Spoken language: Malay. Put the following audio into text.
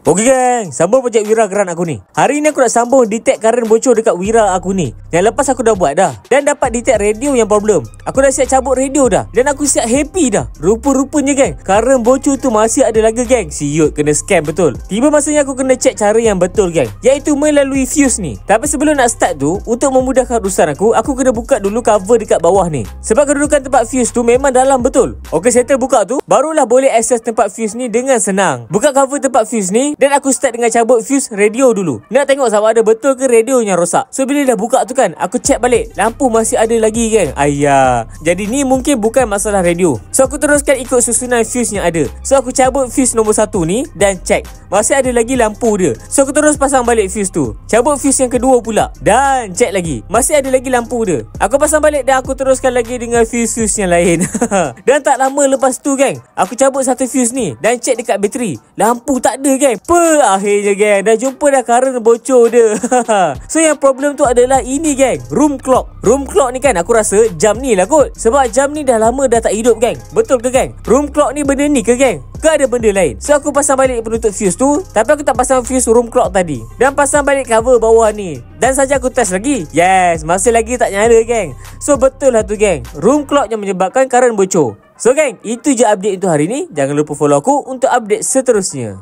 Okey geng, sambung projek Wira Geran aku ni. Hari ni aku nak sambung detect current bocor dekat Wira aku ni. Yang lepas aku dah buat dah. Dan dapat detect radio yang problem. Aku dah siap cabut radio dah. Dan aku siap happy dah. Rupa-rupanya geng, current bocor tu masih ada lagi geng. Siut kena scam betul. Tiba masanya aku kena check cara yang betul geng, iaitu melalui fuse ni. Tapi sebelum nak start tu, untuk memudahkan urusan aku kena buka dulu cover dekat bawah ni. Sebab kedudukan tempat fuse tu memang dalam betul. Okey, settle buka tu, barulah boleh access tempat fuse ni dengan senang. Buka cover tempat fuse ni dan aku start dengan cabut fuse radio dulu. Nak tengok sama ada betul ke radio yang rosak. So bila dah buka tu kan, aku check balik, lampu masih ada lagi kan. Ayah, jadi ni mungkin bukan masalah radio. So aku teruskan ikut susunan fuse yang ada. So aku cabut fuse nombor 1 ni dan check, masih ada lagi lampu dia. So aku terus pasang balik fuse tu. Cabut fuse yang kedua pula dan check lagi, masih ada lagi lampu dia. Aku pasang balik dan aku teruskan lagi dengan fuse yang lain. Dan tak lama lepas tu geng, aku cabut satu fuse ni dan check dekat bateri, lampu tak ada geng. Akhirnya geng, dah jumpa dah current bocor dia. So yang problem tu adalah ini geng, room clock. Room clock ni kan aku rasa jam ni lah kot. Sebab jam ni dah lama dah tak hidup geng. Betul ke geng? Room clock ni benda ni ke geng? Ke ada benda lain? So aku pasang balik penutup fuse tu, tapi aku tak pasang fuse room clock tadi. Dan pasang balik cover bawah ni. Dan saja aku test lagi. Yes, masih lagi tak nyala geng. So betul lah tu geng, room clock yang menyebabkan current bocor. So geng, itu je update untuk hari ni. Jangan lupa follow aku untuk update seterusnya.